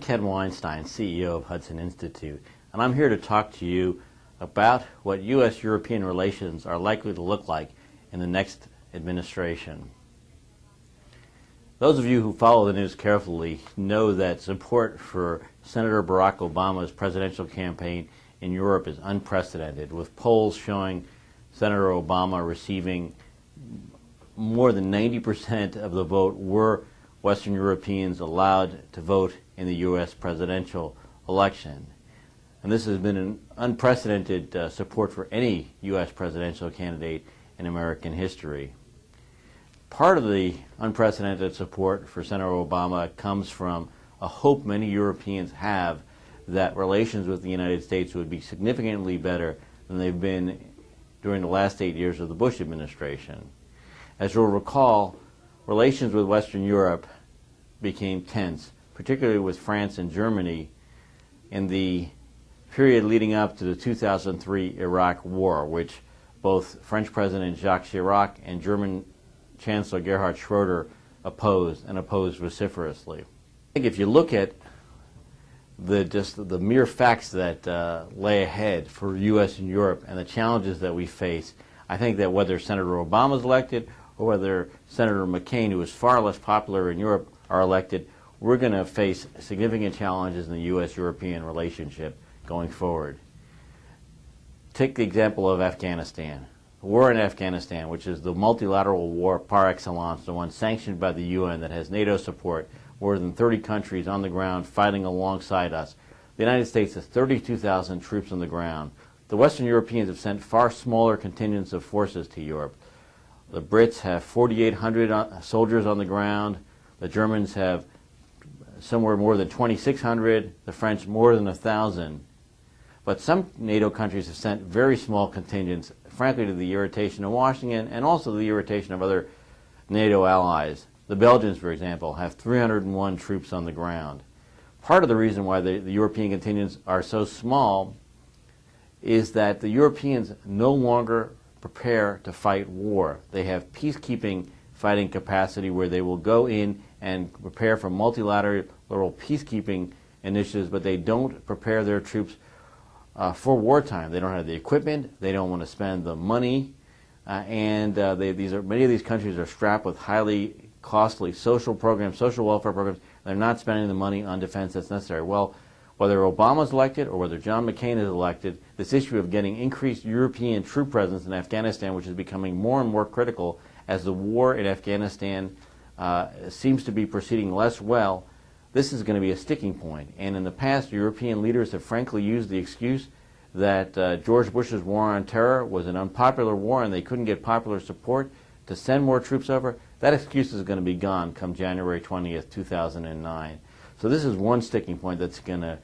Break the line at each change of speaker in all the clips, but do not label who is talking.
Ken Weinstein, CEO of Hudson Institute, and I'm here to talk to you about what U.S.-European relations are likely to look like in the next administration. Those of you who follow the news carefully know that support for Senator Barack Obama's presidential campaign in Europe is unprecedented, with polls showing Senator Obama receiving more than 90% of the vote were Western Europeans allowed to vote in the U.S. presidential election. And this has been an unprecedented support for any U.S. presidential candidate in American history. Part of the unprecedented support for Senator Obama comes from a hope many Europeans have that relations with the United States would be significantly better than they've been during the last 8 years of the Bush administration. As you'll recall, relations with Western Europe became tense, particularly with France and Germany, in the period leading up to the 2003 Iraq War, which both French President Jacques Chirac and German Chancellor Gerhard Schroeder opposed vociferously. I think if you look at the mere facts that lay ahead for U.S. and Europe and the challenges that we face, I think that whether Senator Obama is elected or whether Senator McCain, who is far less popular in Europe, are elected, we're going to face significant challenges in the U.S.-European relationship going forward. Take the example of Afghanistan. The war in Afghanistan, which is the multilateral war par excellence, the one sanctioned by the UN that has NATO support, more than 30 countries on the ground fighting alongside us. The United States has 32,000 troops on the ground. The Western Europeans have sent far smaller contingents of forces to Europe. The Brits have 4,800 soldiers on the ground. The Germans have somewhere more than 2,600. The French more than 1,000. But some NATO countries have sent very small contingents, frankly, to the irritation of Washington and also the irritation of other NATO allies. The Belgians, for example, have 301 troops on the ground. Part of the reason why the European contingents are so small is that the Europeans no longer prepare to fight war. They have peacekeeping fighting capacity where they will go in and prepare for multilateral peacekeeping initiatives, but they don't prepare their troops for wartime. They don't have the equipment, they don't want to spend the money, and many of these countries are strapped with highly costly social programs, social welfare programs. They're not spending the money on defense that's necessary. Well, whether Obama's elected or whether John McCain is elected, this issue of getting increased European troop presence in Afghanistan, which is becoming more and more critical as the war in Afghanistan seems to be proceeding less well, this is going to be a sticking point. And in the past, European leaders have frankly used the excuse that George Bush's war on terror was an unpopular war and they couldn't get popular support to send more troops over. That excuse is going to be gone come January 20th, 2009. So this is one sticking point that's going to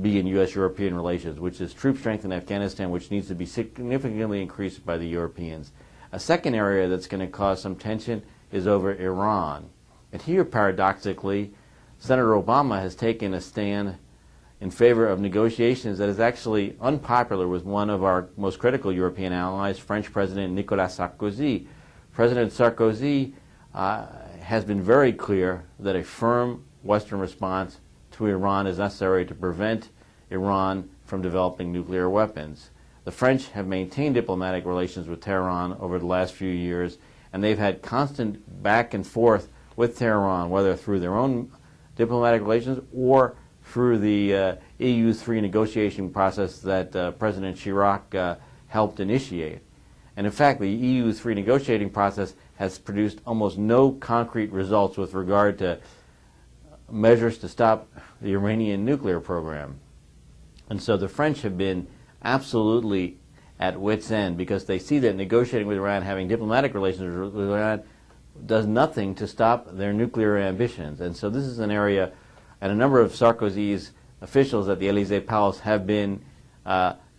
be in U.S.-European relations, which is troop strength in Afghanistan, which needs to be significantly increased by the Europeans. A second area that's going to cause some tension is over Iran. And here, paradoxically, Senator Obama has taken a stand in favor of negotiations that is actually unpopular with one of our most critical European allies, French President Nicolas Sarkozy. President Sarkozy has been very clear that a firm Western response to Iran is necessary to prevent Iran from developing nuclear weapons. The French have maintained diplomatic relations with Tehran over the last few years, and they've had constant back and forth with Tehran, whether through their own diplomatic relations or through the EU3 negotiation process that President Chirac helped initiate. And in fact, the EU3 negotiating process has produced almost no concrete results with regard to measures to stop the Iranian nuclear program. And so the French have been absolutely at wit's end because they see that negotiating with Iran, having diplomatic relations with Iran, does nothing to stop their nuclear ambitions. And so this is an area, and a number of Sarkozy's officials at the Élysée Palace have been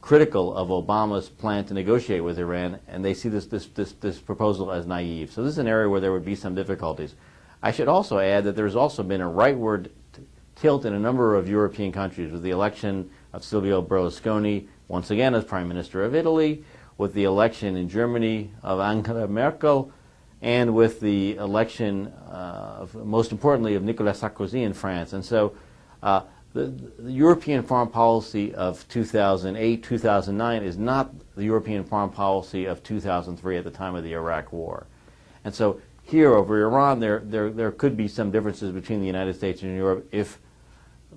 critical of Obama's plan to negotiate with Iran, and they see this proposal as naive. So this is an area where there would be some difficulties. I should also add that there's also been a rightward tilt in a number of European countries with the election of Silvio Berlusconi, once again as Prime Minister of Italy, with the election in Germany of Angela Merkel, and with the election, most importantly, of Nicolas Sarkozy in France. And so the European foreign policy of 2008, 2009 is not the European foreign policy of 2003 at the time of the Iraq War. And so here over Iran, there could be some differences between the United States and Europe if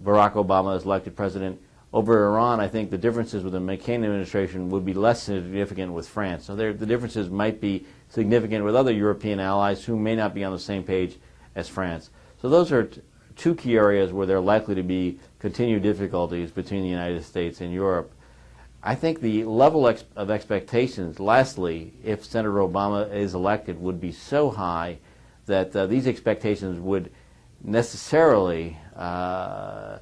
Barack Obama is elected president. Over Iran, I think the differences with the McCain administration would be less significant with France. So the differences might be significant with other European allies who may not be on the same page as France. So those are two key areas where there are likely to be continued difficulties between the United States and Europe. I think the level of expectations, lastly, if Senator Obama is elected, would be so high that these expectations would necessarily not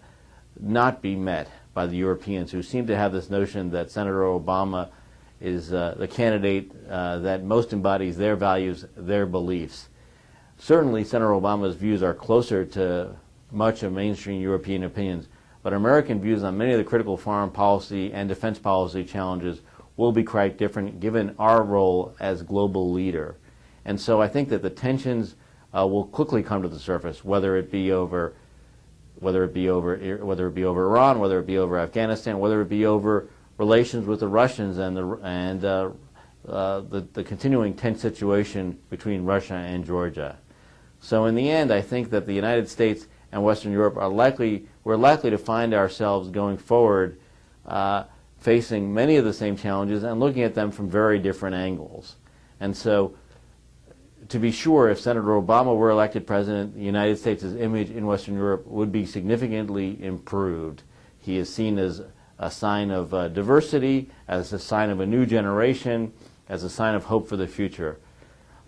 be met by the Europeans, who seem to have this notion that Senator Obama is the candidate that most embodies their values, their beliefs. Certainly, Senator Obama's views are closer to much of mainstream European opinions, but American views on many of the critical foreign policy and defense policy challenges will be quite different given our role as global leader. And so I think that the tensions will quickly come to the surface, whether it be over Iran, whether it be over Afghanistan, whether it be over relations with the Russians and the continuing tense situation between Russia and Georgia. So in the end, I think that the United States and Western Europe we're likely to find ourselves going forward facing many of the same challenges and looking at them from very different angles. And so, to be sure, if Senator Obama were elected president, the United States' image in Western Europe would be significantly improved. He is seen as a sign of diversity, as a sign of a new generation, as a sign of hope for the future.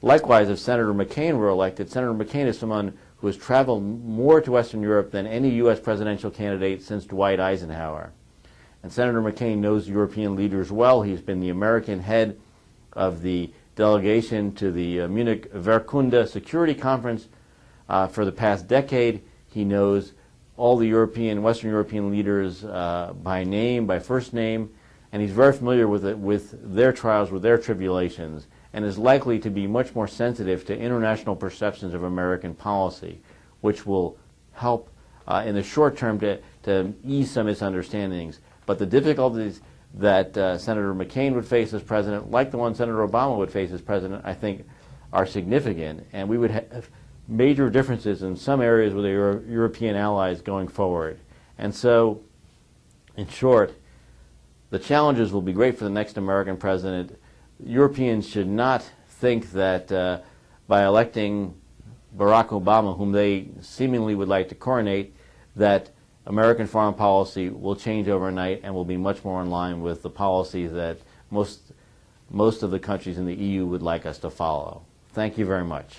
Likewise, if Senator McCain were elected, Senator McCain is someone who has traveled more to Western Europe than any U.S. presidential candidate since Dwight Eisenhower. And Senator McCain knows European leaders well. He's been the American head of the delegation to the Munich Wehrkunde Security Conference for the past decade. He knows all the Western European leaders by name, by first name, and he's very familiar with their trials, with their tribulations, and is likely to be much more sensitive to international perceptions of American policy, which will help in the short term to ease some misunderstandings. But the difficulties that Senator McCain would face as president, like the one Senator Obama would face as president, I think are significant, and we would have major differences in some areas with our European allies going forward. And so, in short, the challenges will be great for the next American president. Europeans should not think that by electing Barack Obama, whom they seemingly would like to coronate, that American foreign policy will change overnight and will be much more in line with the policies that most of the countries in the EU would like us to follow. Thank you very much.